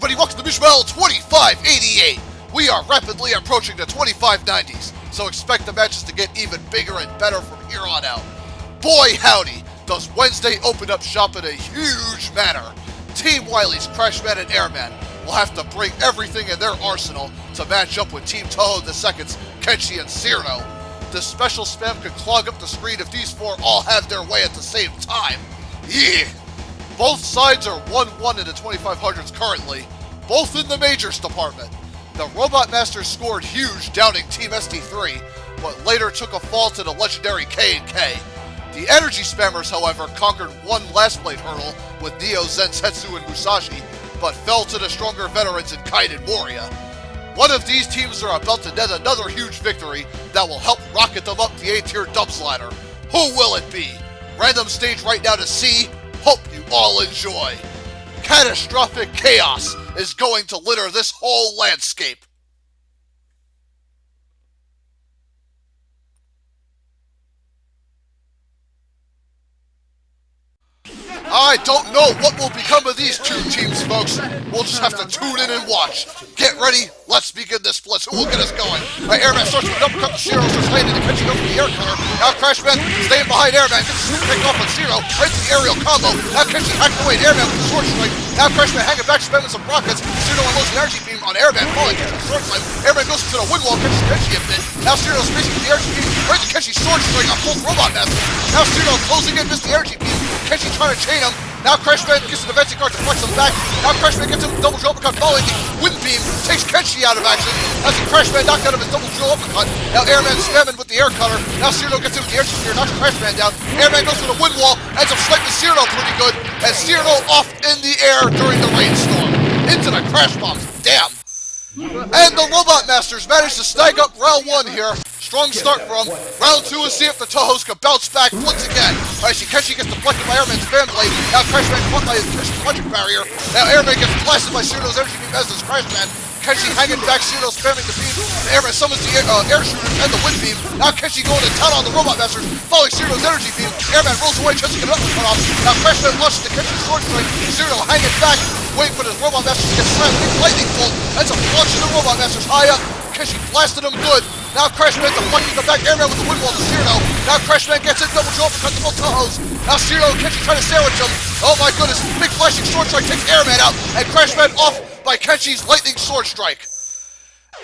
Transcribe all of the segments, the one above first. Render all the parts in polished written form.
everybody, welcome to Mishmael 2588. We are rapidly approaching the 2590s, so expect the matches to get even bigger and better from here on out. Boy howdy, does Wednesday open up shop in a huge manner. Team Wily's Crashman and Airman will have to bring everything in their arsenal to match up with Team Toho II's Kenshi and Cirno. The special spam could clog up the screen if these four all have their way at the same time. Yeah! Both sides are 1-1 in the 2500s currently, both in the majors department. The Robot Masters scored huge, downing Team ST3, but later took a fall to the legendary K&K. The Energy Spammers, however, conquered one last plate hurdle with Neo, Zensetsu, and Musashi, but fell to the stronger veterans in Kite and Moria. One of these teams are about to net another huge victory that will help rocket them up the A-tier dubs ladder. Who will it be? Random stage right now to see. Hope you all enjoy. Catastrophic chaos is going to litter this whole landscape. I don't know what will become of these two teams, folks. We'll just have to tune in and watch. Get ready, let's begin this blitz. Who will get us going? Airman starts with an uppercut to Cirno, starts landing and catching up with the air cutter. Now Crashman staying behind Airman, gets a pick off on Cirno, right to the aerial combo. Now Kenshi hacking away at Airman with the sword strike. Now Crashman hanging back, spamming some rockets. Cirno unloads an energy beam on Airman, falling Kenshi sword slam. Airman goes to the wind wall, catches Kenshi a bit. Now Cirno spacing the energy beam, right to Kenshi sword strike on both Robot Masters. Now Cirno closing in, missed the energy beam. Kenshi trying to chain him. Now Crashman gets an advancing card to flex him back. Now Crashman gets him double drill uppercut following the wind beam. Takes Kenshi out of action. As the Crashman knocked out of his double drill uppercut. Now Airman spamming with the air cutter. Now Cirno gets him with the air spear, knocks Crashman down. Airman goes for the wind wall. Ends up sniping Cirno pretty good. And Cirno off in the air during the rainstorm. Into the crash bombs. Damn. And the Robot Masters managed to snag up round one here. Strong start from round two and see if the Tohos can bounce back once again. Alright, Kenshi gets deflected by Airman's fan blade. Now Crashman caught by his punching barrier. Now Airman gets blasted by Cirno's energy beam as does Crashman. Kenshi hanging back, Cirno spamming the beam. Airman summons the air shooters and the wind beam. Now Kenshi going to town on the Robot Masters, following Cirno's energy beam. Airman rolls away, tries to get an uppercut off. Now Crashman launches the Kenshi sword strike. Cirno hanging back, waiting for the Robot Masters to get slammed. Big lightning bolt ends up launching the Robot Masters high up. Kenshi blasted him good. Now Crashman deflecting the back Airman with the wind wall to Cirno. Now Crashman gets it, double drill uppercut to both Tohos. Now Cirno and Kenshi trying to sandwich him. Oh my goodness, big flashing sword strike takes Airman out, and Crashman off by Kenshi's lightning sword strike.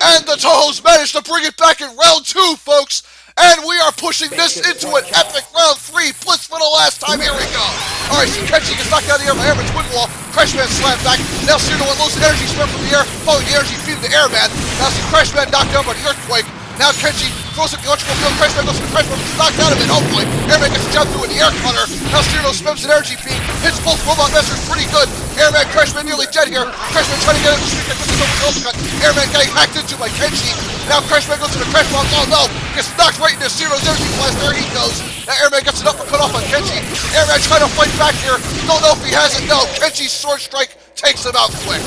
And the Tohos managed to bring it back in round two, folks. And we are pushing this into an epic round three blitz for the last time. Here we go. Alright, so Kenshi gets knocked out of the air by Airman's wind wall. Crashman slammed back. Now Cirno unloads an energy spam from the air, following the energy beam to Airman. Now see Crashman knocked down by the earthquake. Now Kenshi throws up the electrical field. Crashman goes to the Crashman, he's knocked out of it. Oh boy. Airman gets a jump through in the air cutter. Now Cirno spams an energy beam. Hits both Robot Masters pretty good. Airman, Crashman nearly dead here. Crashman trying to get it. Gets a double uppercut. Airman getting hacked into by Kenshi. Now Crashman goes to the crash bomb. Oh no. Gets knocked right into Cirno's energy blast. There he goes. Now Airman gets an uppercut off on Kenshi. Airman trying to fight back here. Don't know if he has it. No. Kenshi's sword strike takes him out quick.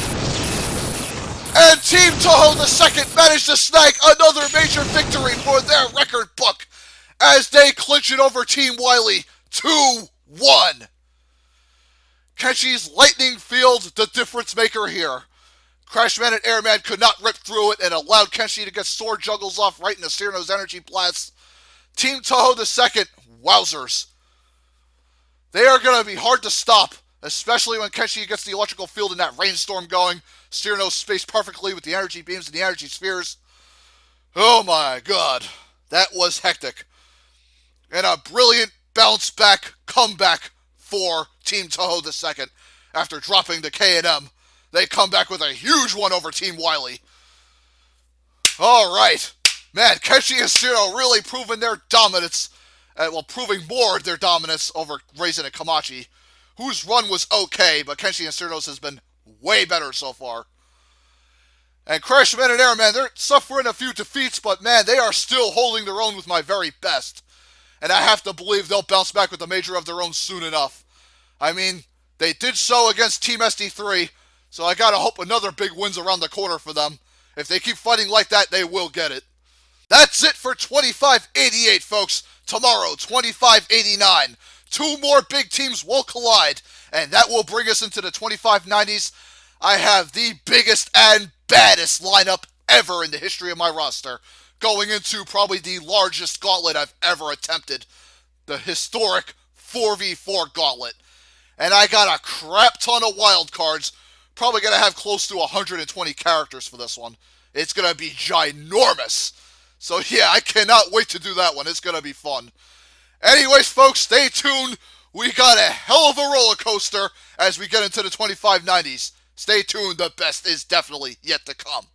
And Team Toho II managed to snag another major victory for their record book as they clinch it over Team Wily 2-1. Kenshi's lightning field, the difference maker here. Crashman and Airman could not rip through it and allowed Kenshi to get sword juggles off right into Cirno's energy blast. Team Toho II, wowzers. They are going to be hard to stop, especially when Kenshi gets the electrical field and that rainstorm going. Cirno spaced perfectly with the energy beams and the energy spheres. Oh my god, that was hectic. And a brilliant bounce back comeback for Team Toho II. After dropping the K&M, they come back with a huge one over Team Wily. Alright, man, Kenshi and Cirno really proving their dominance, proving more their dominance over Raisin and Kamachi, whose run was okay, but Kenshi and Cirno's has been way better so far. And Crashman and Airman, they're suffering a few defeats, but man, they are still holding their own with my very best. And I have to believe they'll bounce back with a major of their own soon enough. I mean, they did so against Team SD3, so I gotta hope another big win's around the corner for them. If they keep fighting like that, they will get it. That's it for 2588, folks. Tomorrow, 2589. Two more big teams will collide, and that will bring us into the 2590s. I have the biggest and baddest lineup ever in the history of my roster, going into probably the largest gauntlet I've ever attempted, the historic 4v4 gauntlet. And I got a crap ton of wild cards, probably going to have close to 120 characters for this one. It's going to be ginormous. So yeah, I cannot wait to do that one. It's going to be fun. Anyways, folks, stay tuned. We got a hell of a roller coaster as we get into the 2590s. Stay tuned, the best is definitely yet to come.